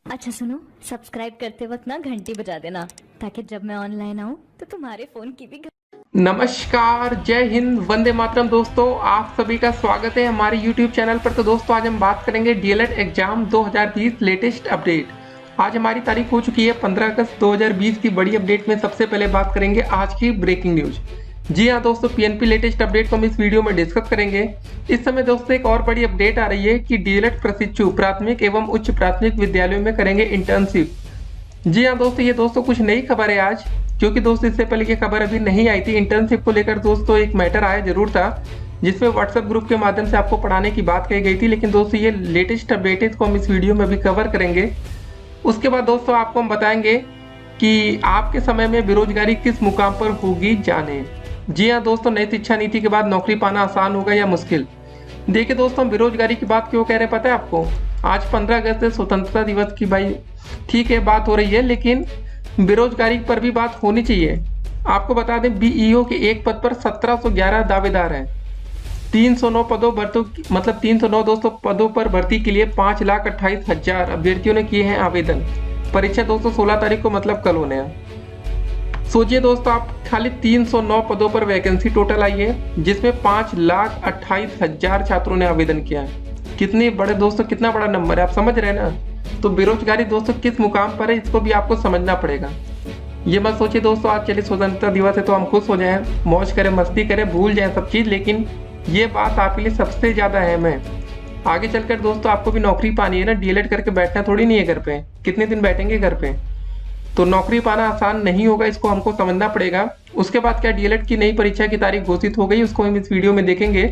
अच्छा सुनो, सब्सक्राइब करते वक्त ना घंटी बजा देना ताकि जब मैं ऑनलाइन आऊँ तो तुम्हारे फोन की भी नमस्कार, जय हिंद, वंदे मातरम। दोस्तों, आप सभी का स्वागत है हमारे YouTube चैनल पर। तो दोस्तों, आज हम बात करेंगे डीएलएड एग्जाम 2020 लेटेस्ट अपडेट। आज हमारी तारीख हो चुकी है 15 अगस्त 2020 की बड़ी अपडेट में सबसे पहले बात करेंगे आज की ब्रेकिंग न्यूज। जी हाँ दोस्तों, पीएनपी लेटेस्ट अपडेट को हम इस वीडियो में डिस्कस करेंगे। इस समय दोस्तों एक और बड़ी अपडेट आ रही है कि डीएलएड प्रशिक्षु प्राथमिक एवं उच्च प्राथमिक विद्यालयों में करेंगे इंटर्नशिप। जी हाँ दोस्तों, ये दोस्तों कुछ नई खबर है आज, क्योंकि दोस्तों इससे पहले ये खबर अभी नहीं आई थी। इंटर्नशिप को लेकर दोस्तों एक मैटर आया जरूर था, जिसमें व्हाट्सएप ग्रुप के माध्यम से आपको पढ़ाने की बात कही गई थी। लेकिन दोस्तों ये लेटेस्ट अपडेट है, इसको हम इस वीडियो में भी कवर करेंगे। उसके बाद दोस्तों आपको हम बताएंगे कि आपके समय में बेरोजगारी किस मुकाम पर होगी, जाने। जी हाँ दोस्तों, नई शिक्षा नीति के बाद नौकरी पाना आसान होगा या मुश्किल। देखिए दोस्तों, हम बेरोजगारी की बात क्यों कह रहे हैं पता है आपको? आज 15 अगस्त है, स्वतंत्रता दिवस की भाई ठीक है बात हो रही है, लेकिन बेरोजगारी पर भी बात होनी चाहिए। आपको बता दें, बीईओ के एक पद पर 1711 दावेदार हैं। 309 पदों भर्ती मतलब 309 दोस्तों पदों पर भर्ती के लिए 5,28,000 अभ्यर्थियों ने किए हैं आवेदन। परीक्षा दोस्तों 16 तारीख को मतलब कल होने हैं। सोचिए दोस्तों, आप खाली 309 पदों पर वैकेंसी टोटल आई है, जिसमें 5,28,000 छात्रों ने आवेदन किया है। कितने बड़े दोस्तों, कितना बड़ा नंबर है, आप समझ रहे हैं ना। तो बेरोजगारी दोस्तों किस मुकाम पर है, इसको भी आपको समझना पड़ेगा। ये मत सोचिए दोस्तों आज चलिए स्वतंत्रता दिवस है तो हम खुश हो जाएं, मौज करें, मस्ती करें, भूल जाएं सब चीज़। लेकिन ये बात आपके लिए सबसे ज़्यादा अहम है। आगे चलकर दोस्तों आपको भी नौकरी पानी है ना, डीएलएड करके बैठना थोड़ी नहीं है घर पे। कितने दिन बैठेंगे घर पे? तो नौकरी पाना आसान नहीं होगा, इसको हमको समझना पड़ेगा। उसके बाद क्या डीएलएड की नई परीक्षा की तारीख घोषित हो गई, उसको हम इस वीडियो में देखेंगे।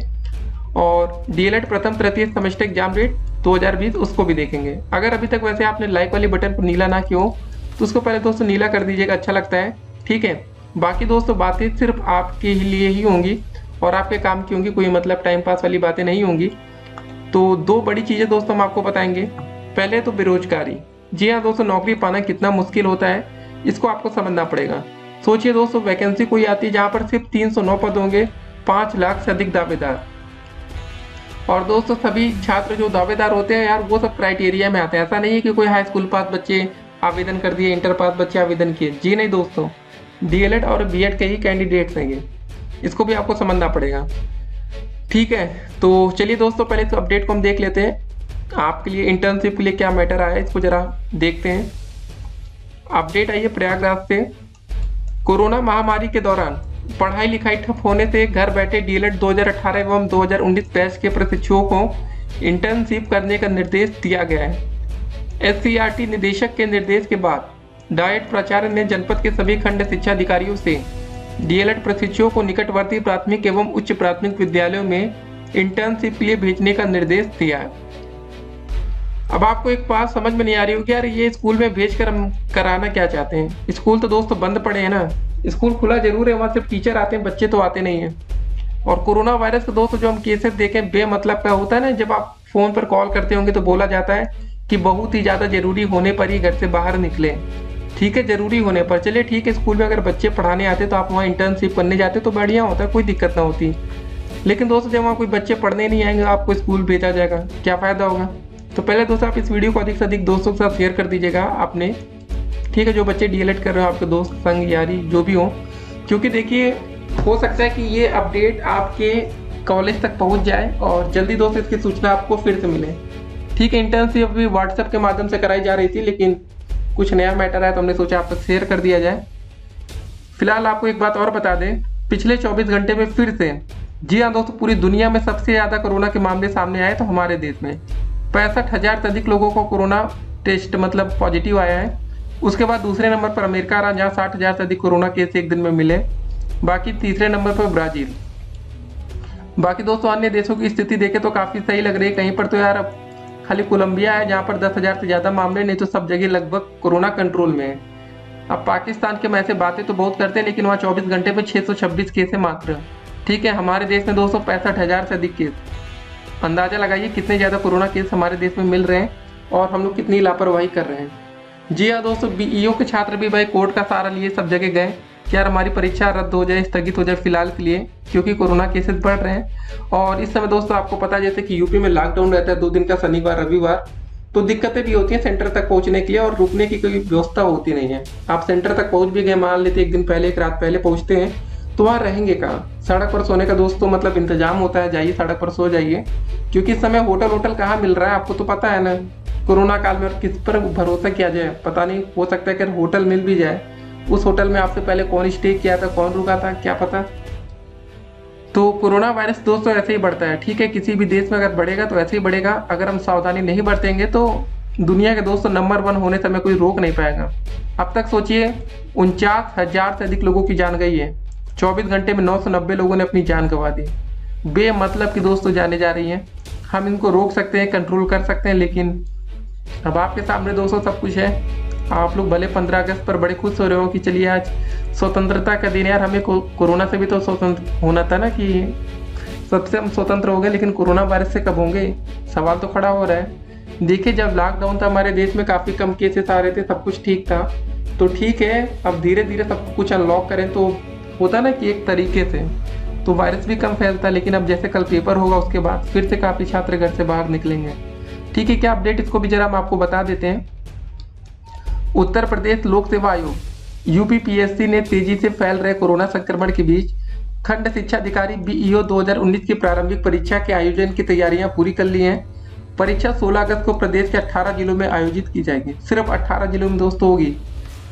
और डीएलएड प्रथम तृतीय सेमेस्टर एग्जाम डेट 2020 उसको भी देखेंगे। अगर अभी तक वैसे आपने लाइक वाली बटन पर नीला ना किया हो तो उसको पहले दोस्तों नीला कर दीजिएगा, अच्छा लगता है, ठीक है। बाकी दोस्तों बातें सिर्फ आपके लिए ही होंगी और आपके काम की होंगी, कोई मतलब टाइम पास वाली बातें नहीं होंगी। तो दो बड़ी चीज़ें दोस्तों हम आपको बताएंगे। पहले तो बेरोजगारी। जी हाँ दोस्तों, नौकरी पाना कितना मुश्किल होता है इसको आपको समझना पड़ेगा। सोचिए दोस्तों, वैकेंसी कोई आती है जहाँ पर सिर्फ 309 पद होंगे, 5 लाख से अधिक दावेदार। और दोस्तों सभी छात्र जो दावेदार होते हैं यार, वो सब क्राइटेरिया में आते हैं। ऐसा नहीं है कि कोई हाई स्कूल पास बच्चे आवेदन कर दिए, इंटर पास बच्चे आवेदन किए। जी नहीं दोस्तों, डीएलएड और बीएड के ही कैंडिडेट्स हैं ये, इसको भी आपको समझना पड़ेगा, ठीक है। तो चलिए दोस्तों, पहले तो अपडेट को हम देख लेते हैं। आपके लिए इंटर्नशिप के लिए क्या मैटर आया है इसको जरा देखते हैं। अपडेट आई है प्रयागराज से। कोरोना महामारी के दौरान पढ़ाई लिखाई ठप होने से घर बैठे डीएलएड 2018 एवं 2019 बैच के प्रशिक्षुओं को इंटर्नशिप करने का निर्देश दिया गया है। एससीईआरटी निदेशक के निर्देश के बाद डाइट प्राचार्य ने जनपद के सभी खंड शिक्षा अधिकारियों से डीएलएड प्रशिक्षुओं को निकटवर्ती प्राथमिक एवं उच्च प्राथमिक विद्यालयों में इंटर्नशिप के लिए भेजने का निर्देश दिया है। अब आपको एक बात समझ में नहीं आ रही होगी, यार ये स्कूल में भेज कर हम कराना क्या चाहते हैं। स्कूल तो दोस्तों बंद पड़े हैं ना, स्कूल खुला जरूर है, वहाँ सिर्फ टीचर आते हैं, बच्चे तो आते नहीं हैं। और कोरोना वायरस का दोस्तों जो हम केसेस देखें बेमतलब का होता है ना, जब आप फोन पर कॉल करते होंगे तो बोला जाता है कि बहुत ही ज़्यादा जरूरी होने पर ही घर से बाहर निकले। ठीक है, जरूरी होने पर चलिए ठीक है, स्कूल में अगर बच्चे पढ़ाने आते तो आप वहाँ इंटर्नशिप करने जाते तो बढ़िया होता, कोई दिक्कत ना होती। लेकिन दोस्तों जब वहाँ कोई बच्चे पढ़ने नहीं आएंगे, आपको स्कूल भेजा जाएगा, क्या फ़ायदा होगा? तो पहले दोस्तों आप इस वीडियो को अधिक से अधिक दोस्तों के साथ शेयर कर दीजिएगा आपने, ठीक है। जो बच्चे डीएलएड कर रहे हो, आपके दोस्त संग यारी जो भी हो, क्योंकि देखिए हो सकता है कि ये अपडेट आपके कॉलेज तक पहुंच जाए और जल्दी दोस्तों इसकी सूचना आपको फिर से मिले, ठीक है। इंटर्नशिप अभी व्हाट्सएप के माध्यम से कराई जा रही थी, लेकिन कुछ नया मैटर है तो हमने सोचा आप तक शेयर कर दिया जाए। फिलहाल आपको एक बात और बता दें, पिछले 24 घंटे में फिर से, जी हाँ दोस्तों, पूरी दुनिया में सबसे ज़्यादा कोरोना के मामले सामने आए तो हमारे देश में 65,000 से अधिक लोगों को कोरोना टेस्ट मतलब पॉजिटिव आया है। उसके बाद दूसरे नंबर पर अमेरिका रहा, जहाँ 60,000 से अधिक कोरोना केस एक दिन में मिले। बाकी तीसरे नंबर पर ब्राज़ील। बाकी दोस्तों अन्य देशों की स्थिति देखें तो काफ़ी सही लग रही है। कहीं पर तो यार अब खाली कोलंबिया है जहाँ पर 10,000 से ज़्यादा मामले, नहीं तो सब जगह लगभग कोरोना कंट्रोल में है। अब पाकिस्तान के में से बातें तो बहुत करते हैं, लेकिन वहाँ 24 घंटे में 626 केस है मात्र, ठीक है। हमारे देश में दोस्तों 65,000 से अधिक केस। अंदाजा लगाइए कितने ज़्यादा कोरोना केस हमारे देश में मिल रहे हैं और हम लोग कितनी लापरवाही कर रहे हैं। जी हाँ दोस्तों, बीईओ के छात्र भी भाई कोर्ट का सहारा लिए सब जगह गए कि यार हमारी परीक्षा रद्द हो जाए, स्थगित हो जाए फिलहाल के लिए, क्योंकि कोरोना केसेस बढ़ रहे हैं। और इस समय दोस्तों आपको पता है जैसे कि यूपी में लॉकडाउन रहता है 2 दिन का, शनिवार रविवार, तो दिक्कतें भी होती हैं सेंटर तक पहुंचने के लिए, और रुकने की कोई व्यवस्था होती नहीं है। आप सेंटर तक पहुंच भी गए, मान लेते एक दिन पहले, एक रात पहले पहुंचते हैं, तो वहाँ रहेंगे कहाँ? सड़क पर सोने का दोस्तों मतलब इंतजाम होता है, जाइए सड़क पर सो जाइए, क्योंकि इस समय होटल कहाँ मिल रहा है आपको तो पता है ना, कोरोना काल में। और किस पर भरोसा किया जाए, पता नहीं, हो सकता है कि होटल मिल भी जाए, उस होटल में आपसे पहले कौन स्टे किया था, कौन रुका था, क्या पता। तो कोरोना वायरस दोस्तों ऐसे ही बढ़ता है, ठीक है, किसी भी देश में अगर बढ़ेगा तो ऐसे ही बढ़ेगा। अगर हम सावधानी नहीं बरतेंगे तो दुनिया के दोस्तों नंबर 1 होने से हमें कोई रोक नहीं पाएगा। अब तक सोचिए 49,000 से अधिक लोगों की जान गई है, 24 घंटे में 990 लोगों ने अपनी जान गंवा दी। बेमतलब की दोस्तों जाने जा रही हैं। हम इनको रोक सकते हैं, कंट्रोल कर सकते हैं, लेकिन अब आपके सामने दोस्तों सब कुछ है। आप लोग भले 15 अगस्त पर बड़े खुश हो रहे हो कि चलिए आज स्वतंत्रता का दिन, यार हमें कोरोना से भी तो स्वतंत्र होना था ना, कि सबसे हम स्वतंत्र हो गए, लेकिन कोरोना वायरस से कब होंगे, सवाल तो खड़ा हो रहा है। देखिए जब लॉकडाउन था हमारे देश में काफ़ी कम केसेस आ रहे थे, सब कुछ ठीक था, तो ठीक है अब धीरे धीरे सब कुछ अनलॉक करें तो होता ना कि एक तरीके से तो वायरस भी कम फैलता। लेकिन अब जैसे कल पेपर होगा उसके बाद फिर से काफ़ी छात्र घर से बाहर निकलेंगे। ठीक है, क्या अपडेट इसको भी जरा हम आपको बता देते हैं। उत्तर प्रदेश लोक सेवा आयोग यूपीपीएससी ने तेजी से फैल रहे कोरोना संक्रमण के बीच खंड शिक्षा अधिकारी बीईओ 2019 की प्रारंभिक परीक्षा के आयोजन की तैयारियां पूरी कर ली हैं। परीक्षा 16 अगस्त को प्रदेश के 18 जिलों में आयोजित की जाएगी। सिर्फ 18 जिलों में दोस्तों होगी।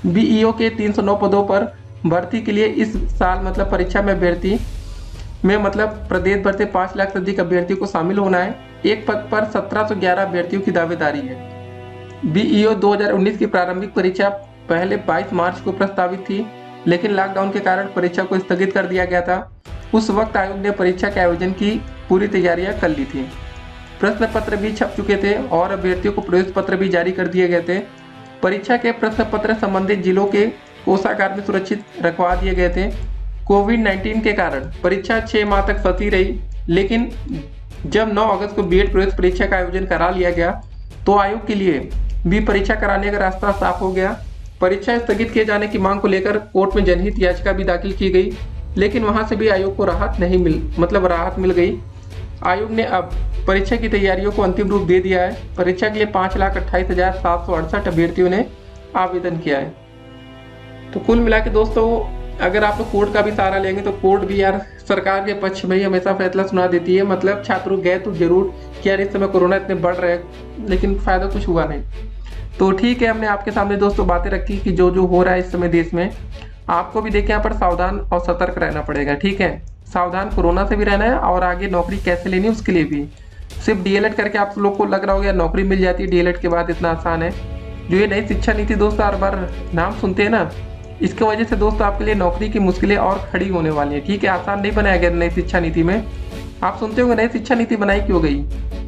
बीईओ के 309 पदों पर भर्ती के लिए इस साल मतलब परीक्षा में अभ्यर्थी में मतलब प्रदेश भर से 5 लाख से अधिक अभ्यर्थियों को शामिल होना है। एक पद पर 1711 अभ्यर्थियों की दावेदारी है। बीईओ 2019 की प्रारंभिक परीक्षा पहले 22 मार्च को प्रस्तावित थी, लेकिन लॉकडाउन के कारण परीक्षा को स्थगित कर दिया गया था। उस वक्त आयोग ने परीक्षा के आयोजन की पूरी तैयारियां कर ली थी। प्रश्न पत्र भी छप चुके थे और अभ्यर्थियों को प्रवेश पत्र भी जारी कर दिए गए थे। परीक्षा के प्रश्न पत्र संबंधित जिलों के कोषागार में सुरक्षित रखवा दिए गए थे। कोविड-19 के कारण परीक्षा 6 माह तक फंसी रही, लेकिन जब 9 अगस्त को बीएड प्रवेश परीक्षा का आयोजन करा लिया गया तो आयोग के लिए भी परीक्षा कराने का रास्ता साफ हो गया। परीक्षा स्थगित किए जाने की मांग को लेकर कोर्ट में जनहित याचिका भी दाखिल की गई, लेकिन वहां से भी आयोग को राहत मिल गई। आयोग ने अब परीक्षा की तैयारियों को अंतिम रूप दे दिया है। परीक्षा के लिए 5,28,768 अभ्यर्थियों ने आवेदन किया है। तो कुल मिला के दोस्तों अगर आप लोग कोर्ट का भी सहारा लेंगे तो कोर्ट भी यार सरकार के पक्ष में ही हमेशा फैसला सुना देती है। मतलब छात्र गए तो जरूर कि यार इस समय कोरोना इतने बढ़ रहे हैं, लेकिन फायदा कुछ हुआ नहीं। तो ठीक है, हमने आपके सामने दोस्तों बातें रखी कि जो जो हो रहा है इस समय देश में, आपको भी देखिए यहाँ पर सावधान और सतर्क रहना पड़ेगा। ठीक है, सावधान कोरोना से भी रहना है और आगे नौकरी कैसे लेनी है उसके लिए भी। सिर्फ डीएलएड करके आप लोग को लग रहा होगा नौकरी मिल जाती है डीएलएड के बाद, इतना आसान है। जो ये नई शिक्षा नीति दोस्तों हर बार नाम सुनते हैं ना, इसकी वजह से दोस्तों आपके लिए नौकरी की मुश्किलें और खड़ी होने वाली है। ठीक है, आसान नहीं बनाया गया नई शिक्षा नीति में। आप सुनते होंगे नई शिक्षा नीति बनाई क्यों गई?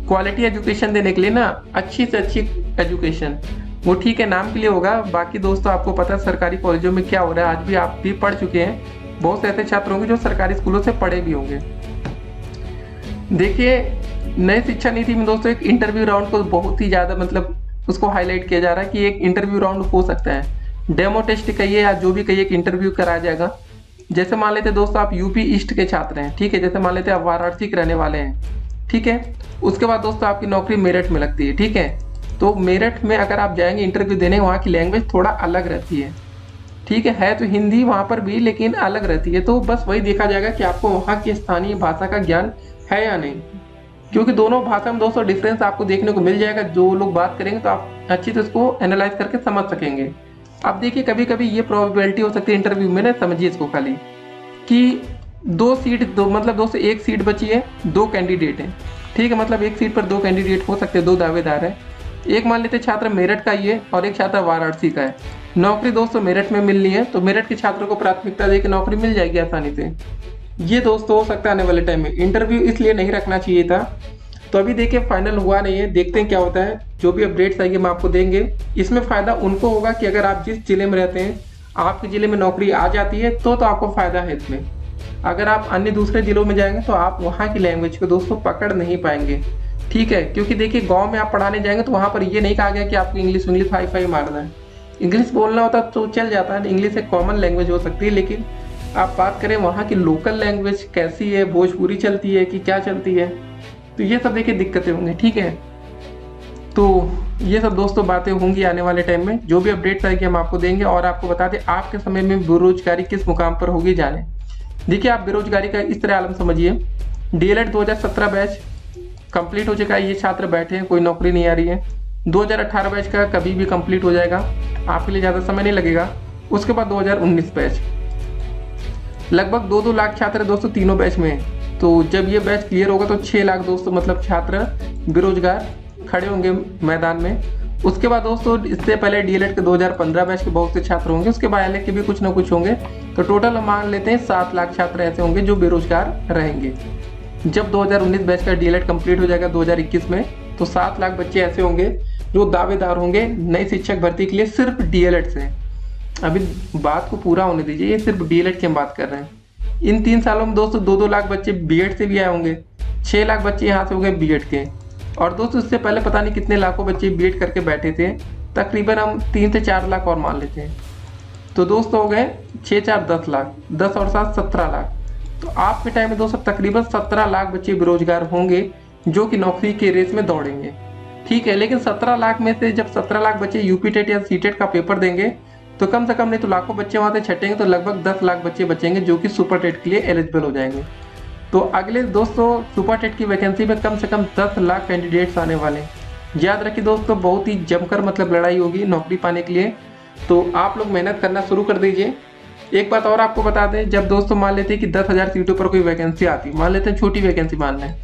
क्वालिटी एजुकेशन देने के लिए ना, अच्छी से अच्छी एजुकेशन। वो ठीक है नाम के लिए होगा, बाकी दोस्तों आपको पता है सरकारी कॉलेजों में क्या हो रहा है। आज भी आप भी पढ़ चुके हैं, बहुत से ऐसे छात्र होंगे जो सरकारी स्कूलों से पढ़े भी होंगे। देखिए नई शिक्षा नीति में दोस्तों एक इंटरव्यू राउंड को बहुत ही ज़्यादा मतलब उसको हाईलाइट किया जा रहा है कि एक इंटरव्यू राउंड हो सकता है, डेमो टेस्ट कहिए या जो भी कहिए, एक इंटरव्यू कराया जाएगा। जैसे मान लेते दोस्तों आप यूपी ईस्ट के छात्र हैं, ठीक है, जैसे मान लेते आप वाराणसी के रहने वाले हैं, ठीक है, उसके बाद दोस्तों आपकी नौकरी मेरठ में लगती है। ठीक है, तो मेरठ में अगर आप जाएंगे इंटरव्यू देने, वहाँ की लैंग्वेज थोड़ा अलग रहती है। ठीक है तो हिंदी वहाँ पर भी, लेकिन अलग रहती है। तो बस वही देखा जाएगा कि आपको वहाँ की स्थानीय भाषा का ज्ञान है या नहीं, क्योंकि दोनों भाषा में दोस्तों डिफरेंस आपको देखने को मिल जाएगा। जो लोग बात करेंगे तो आप अच्छी से उसको एनालाइज करके समझ सकेंगे। अब देखिए कभी कभी ये प्रोबेबिलिटी हो सकती है इंटरव्यू में ना, समझिए इसको खाली कि दोस्तों एक सीट बची है, 2 कैंडिडेट हैं। ठीक है, मतलब एक सीट पर 2 कैंडिडेट हो सकते हैं, 2 दावेदार हैं। एक मान लेते छात्र मेरठ का ही है और एक छात्र वाराणसी का है। नौकरी दोस्तों मेरठ में मिलनी है, तो मेरठ के छात्रों को प्राथमिकता देकर नौकरी मिल जाएगी आसानी से। ये दोस्तों हो सकता है आने वाले टाइम में। इंटरव्यू इसलिए नहीं रखना चाहिए था। तो अभी देखिए फाइनल हुआ नहीं है, देखते हैं क्या होता है। जो भी अपडेट्स आएंगे हम आपको देंगे। इसमें फ़ायदा उनको होगा कि अगर आप जिस जिले में रहते हैं, आपके ज़िले में नौकरी आ जाती है तो आपको फ़ायदा है इसमें। अगर आप अन्य दूसरे ज़िलों में जाएंगे तो आप वहाँ की लैंग्वेज को दोस्तों पकड़ नहीं पाएंगे। ठीक है, क्योंकि देखिए गाँव में आप पढ़ाने जाएंगे तो वहाँ पर ये नहीं कहा गया कि आपको इंग्लिश हाई मारना है। इंग्लिश बोलना होता तो चल जाता है, इंग्लिश एक कॉमन लैंग्वेज हो सकती है, लेकिन आप बात करें वहाँ की लोकल लैंग्वेज कैसी है, भोजपुरी चलती है कि क्या चलती है, तो ये सब देखिए दिक्कतें होंगी। ठीक है, तो ये सब दोस्तों बातें होंगी आने वाले टाइम में, जो भी अपडेट्स आएगी हम आपको देंगे। और आपको बता दें आपके समय में बेरोजगारी किस मुकाम पर होगी जाने। देखिए आप बेरोजगारी का इस तरह आलम समझिए, डीएलएड 2017 बैच कंप्लीट हो चुका है, ये छात्र बैठे हैं, कोई नौकरी नहीं आ रही है। 2018 बैच का कभी भी कंप्लीट हो जाएगा, आपके लिए ज़्यादा समय नहीं लगेगा। उसके बाद 2019 बैच, लगभग 2-2 लाख छात्र दोस्तों तीनों बैच में हैं। तो जब ये बैच क्लियर होगा तो 6 लाख दोस्तों मतलब छात्र बेरोजगार खड़े होंगे मैदान में। उसके बाद दोस्तों इससे पहले डीएलएड के 2015 बैच के बहुत से छात्र होंगे, उसके बाद एलए के भी कुछ ना कुछ होंगे। तो टोटल हम मान लेते हैं 7 लाख छात्र ऐसे होंगे जो बेरोजगार रहेंगे। जब 2019 बैच का डीएलएड कंप्लीट हो जाएगा 2021 में, तो 7 लाख बच्चे ऐसे होंगे जो दावेदार होंगे नई शिक्षक भर्ती के लिए सिर्फ डीएलएड से। अभी बात को पूरा होने दीजिए, ये सिर्फ डीएलएड की हम बात कर रहे हैं। इन 3 सालों में दोस्तों 2-2 लाख बच्चे बीएड से भी आए होंगे, 6 लाख बच्चे यहाँ से हो गए बीएड के। और दोस्तों इससे पहले पता नहीं कितने लाखों बच्चे बीएड करके बैठे थे, तकरीबन हम 3 से 4 लाख और मान लेते हैं। तो दोस्तों हो गए 6-4-10 लाख, 10 और 7 17 लाख। तो आपके टाइम में दोस्तों तकरीबन 17 लाख बच्चे बेरोजगार होंगे जो कि नौकरी के रेस में दौड़ेंगे। ठीक है, लेकिन 17 लाख में से जब 17 लाख बच्चे यूपी टेट या सीटेट का पेपर देंगे तो कम से कम नहीं तो लाखों बच्चे वहाँ से छटेंगे, तो लगभग 10 लाख बच्चे बचेंगे जो कि सुपर टेट के लिए एलिजिबल हो जाएंगे। तो अगले दोस्तों सुपर टेट की वैकेंसी में कम से कम 10 लाख कैंडिडेट्स आने वाले हैं। याद रखिए दोस्तों, बहुत ही जमकर मतलब लड़ाई होगी नौकरी पाने के लिए। तो आप लोग मेहनत करना शुरू कर दीजिए। एक बात और आपको बता दें, जब दोस्तों मान लेते हैं कि 10,000 सीटों पर कोई वैकेंसी आती, मान लेते हैं छोटी वैकेंसी मान लें,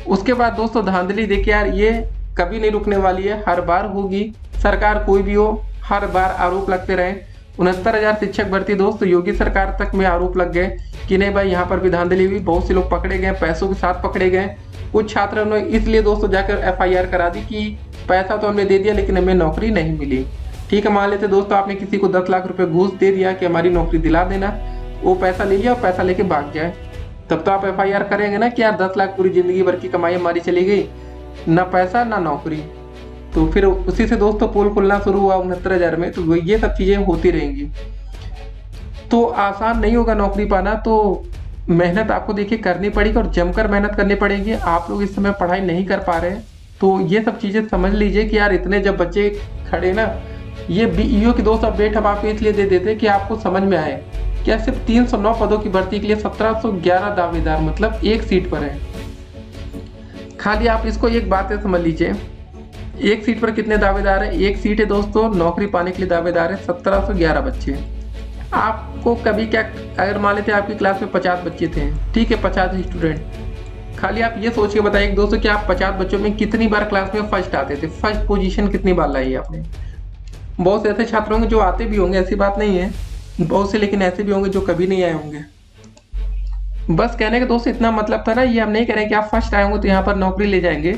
उसके बाद दोस्तों धांधली देखिए यार, ये कभी नहीं रुकने वाली है, हर बार होगी। सरकार कोई भी हो, हर बार आरोप लगते रहे। 69,000 शिक्षक भर्ती दोस्तों योगी सरकार तक में आरोप लग गए कि नहीं भाई यहाँ पर भी धांधली हुई, बहुत से लोग पकड़े गए, पैसों के साथ पकड़े गए। कुछ छात्रों ने इसलिए दोस्तों जाकर एफआईआर करा दी कि पैसा तो हमने दे दिया लेकिन हमें नौकरी नहीं मिली। ठीक है, मान लेते दोस्तों आपने किसी को 10 लाख रुपए घूस दे दिया कि हमारी नौकरी दिला देना, वो पैसा ले लिया और पैसा लेके भाग जाए, तब तो आप एफआईआर करेंगे ना कि यार 10 लाख पूरी जिंदगी भर की कमाई हमारी चली गई, ना पैसा ना नौकरी। तो फिर उसी से दोस्तों पोल खुलना शुरू हुआ 69,000 में। तो ये सब चीजें होती रहेंगी। तो आसान नहीं होगा नौकरी पाना, तो मेहनत आपको देखिए करनी पड़ेगी और जमकर मेहनत करनी पड़ेगी। आप लोग इस समय पढ़ाई नहीं कर पा रहे हैं तो ये सब चीजें समझ लीजिए कि यार इतने जब बच्चे खड़े ना, ये बीईओ की दोस्त अपडेट हम आपको इसलिए दे देते कि आपको समझ में आए क्या सिर्फ 309 पदों की भर्ती के लिए 1711 दावेदार मतलब एक सीट पर है। खाली आप इसको एक बात है समझ लीजिए, एक सीट पर कितने दावेदार है? एक सीट है दोस्तों, नौकरी पाने के लिए दावेदार है 1711 बच्चे। आपको कभी क्या, अगर मान लेते आपकी क्लास में 50 बच्चे थे, ठीक है 50 स्टूडेंट, खाली आप ये सोच के बताइए दोस्तों कि आप 50 बच्चों में कितनी बार क्लास में फर्स्ट आते थे, फर्स्ट पोजीशन कितनी बार लाई आपने? बहुत से ऐसे छात्र होंगे जो आते भी होंगे, ऐसी बात नहीं है, बहुत से लेकिन ऐसे भी होंगे जो कभी नहीं आए होंगे। बस कहने का दोस्तों इतना मतलब था ना, ये हम नहीं कह रहे कि आप फर्स्ट आए होंगे तो यहाँ पर नौकरी ले जाएंगे।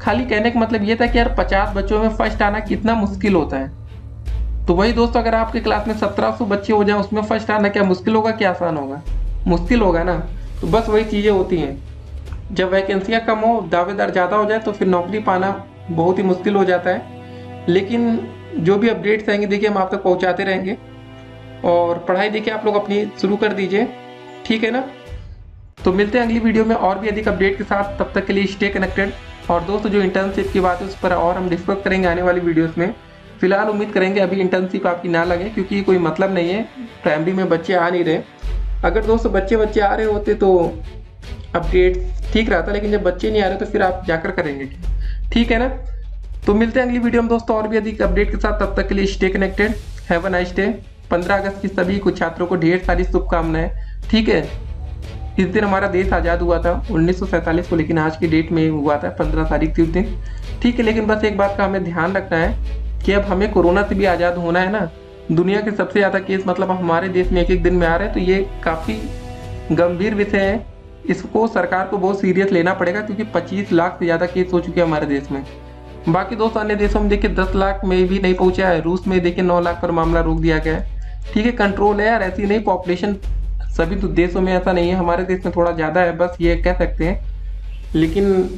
खाली कहने का मतलब ये था कि यार 50 बच्चों में फर्स्ट आना कितना मुश्किल होता है। तो वही दोस्तों अगर आपके क्लास में 1700 बच्चे हो जाए उसमें फर्स्ट आना क्या मुश्किल होगा, क्या आसान होगा? मुश्किल होगा ना। तो बस वही चीज़ें होती हैं, जब वैकेंसियाँ कम हो, दावेदार ज़्यादा हो जाए तो फिर नौकरी पाना बहुत ही मुश्किल हो जाता है। लेकिन जो भी अपडेट्स आएंगे देखिए हम आप तक पहुँचाते रहेंगे। और पढ़ाई देखिए आप लोग अपनी शुरू कर दीजिए, ठीक है ना। तो मिलते हैं अगली वीडियो में और भी अधिक अपडेट के साथ, तब तक के लिए स्टे कनेक्टेड। और दोस्तों जो इंटर्नशिप की बात है उस पर और हम डिस्कस करेंगे आने वाली वीडियोस में। फिलहाल उम्मीद करेंगे अभी इंटर्नशिप आपकी ना लगे, क्योंकि कोई मतलब नहीं है, प्राइमरी में बच्चे आ नहीं रहे। अगर दोस्तों बच्चे आ रहे होते तो अपडेट ठीक रहता, लेकिन जब बच्चे नहीं आ रहे तो फिर आप जाकर करेंगे, ठीक है ना। तो मिलते हैं अगली वीडियो में दोस्तों और भी अधिक अपडेट के साथ, तब तक के लिए stay connected. Have a nice day. 15 अगस्त की सभी कुछ छात्रों को ढेर सारी शुभकामनाएं, ठीक है। इस दिन हमारा देश आज़ाद हुआ था 1947 को, लेकिन आज की डेट में हुआ था 15 तारीख थी उस दिन, ठीक है। लेकिन बस एक बात का हमें ध्यान रखना है कि अब हमें कोरोना से भी आज़ाद होना है ना। दुनिया के सबसे ज़्यादा केस मतलब हमारे देश में एक दिन में आ रहे हैं, तो ये काफ़ी गंभीर विषय है। इसको सरकार को बहुत सीरियस लेना पड़ेगा, क्योंकि 25 लाख से ज़्यादा केस हो चुके हैं हमारे देश में। बाकी दोस्तों अन्य देशों में देखिए 10 लाख में भी नहीं पहुंचा है। रूस में देखिए 9 लाख पर मामला रोक दिया गया है, ठीक है। कंट्रोल है यार, ऐसी नहीं पॉपुलेशन सभी तो देशों में ऐसा नहीं है, हमारे देश में थोड़ा ज़्यादा है, बस ये कह सकते हैं। लेकिन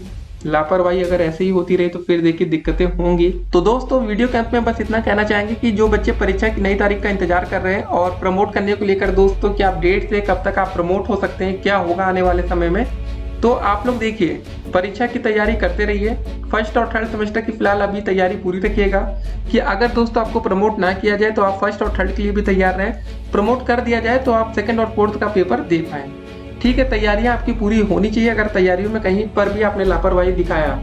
लापरवाही अगर ऐसे ही होती रही तो फिर देखिए दिक्कतें होंगी। तो दोस्तों वीडियो के अंत में बस इतना कहना चाहेंगे कि जो बच्चे परीक्षा की नई तारीख का इंतजार कर रहे हैं और प्रमोट करने को लेकर दोस्तों क्या अपडेट्स है, कब तक आप प्रमोट हो सकते हैं, क्या होगा आने वाले समय में, तो आप लोग देखिए, परीक्षा की तैयारी करते रहिए। फर्स्ट और थर्ड सेमेस्टर की फिलहाल अभी तैयारी पूरी रखिएगा कि अगर दोस्तों आपको प्रमोट ना किया जाए तो आप फर्स्ट और थर्ड के लिए भी तैयार रहें। प्रमोट कर दिया जाए तो आप सेकंड और फोर्थ का पेपर दे पाएँ। ठीक है, तैयारियां आपकी पूरी होनी चाहिए। अगर तैयारियों में कहीं पर भी आपने लापरवाही दिखाया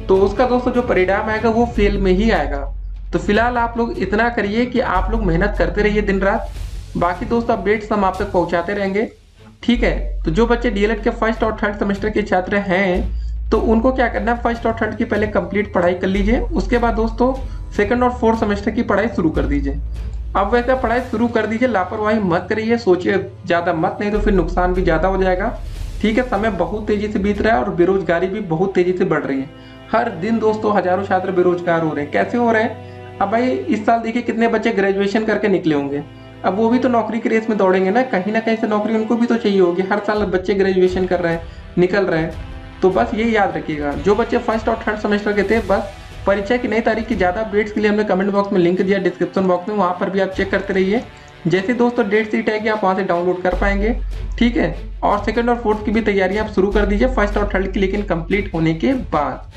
तो उसका दोस्तों जो परिणाम आएगा वो फेल में ही आएगा। तो फिलहाल आप लोग इतना करिए कि आप लोग मेहनत करते रहिए दिन रात। बाकी दोस्तों अपडेट्स हम आप तक पहुंचाते रहेंगे। ठीक है, तो जो बच्चे डीएलएड के फर्स्ट और थर्ड सेमेस्टर के छात्र हैं तो उनको क्या करना है, फर्स्ट और थर्ड की पहले कंप्लीट पढ़ाई कर लीजिए। उसके बाद दोस्तों सेकंड और फोर्थ सेमेस्टर की पढ़ाई शुरू कर दीजिए। अब वैसे पढ़ाई शुरू कर दीजिए, लापरवाही मत करिए, सोचिए ज़्यादा मत, नहीं तो फिर नुकसान भी ज़्यादा हो जाएगा। ठीक है, समय बहुत तेज़ी से बीत रहा है और बेरोजगारी भी बहुत तेज़ी से बढ़ रही है। हर दिन दोस्तों हजारों छात्र बेरोजगार हो रहे हैं। कैसे हो रहे हैं? अब भाई इस साल देखिए कितने बच्चे ग्रेजुएशन करके निकले होंगे। अब वो भी तो नौकरी के रेस में दौड़ेंगे ना कहीं से नौकरी उनको भी तो चाहिए होगी। हर साल बच्चे ग्रेजुएशन कर रहे हैं, निकल रहे हैं। तो बस ये याद रखिएगा, जो बच्चे फर्स्ट और थर्ड सेमेस्टर के थे, बस परीक्षा की नई तारीख की ज़्यादा अपडेट्स के लिए हमने कमेंट बॉक्स में लिंक दिया, डिस्क्रिप्शन बॉक्स में, वहाँ पर भी आप चेक करते रहिए। जैसे दोस्तों डेट शीट है कि आप वहाँ से डाउनलोड कर पाएंगे। ठीक है, और सेकंड और फोर्थ की भी तैयारियां आप शुरू कर दीजिए फर्स्ट और थर्ड की, लेकिन कंप्लीट होने के बाद।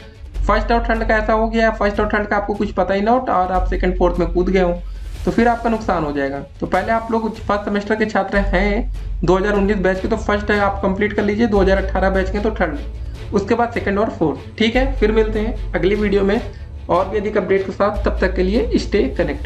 फर्स्ट और थर्ड का ऐसा हो गया, फर्स्ट और थर्ड का आपको कुछ पता ही ना हो और आप सेकंड फोर्थ में कूद गए हो तो फिर आपका नुकसान हो जाएगा। तो पहले आप लोग फर्स्ट सेमेस्टर के छात्र हैं 2019 बैच के तो फर्स्ट है आप कंप्लीट कर लीजिए, 2018 बैच के तो थर्ड, उसके बाद सेकंड और फोर्थ। ठीक है, फिर मिलते हैं अगली वीडियो में और भी अधिक अपडेट के साथ। तब तक के लिए स्टे कनेक्ट।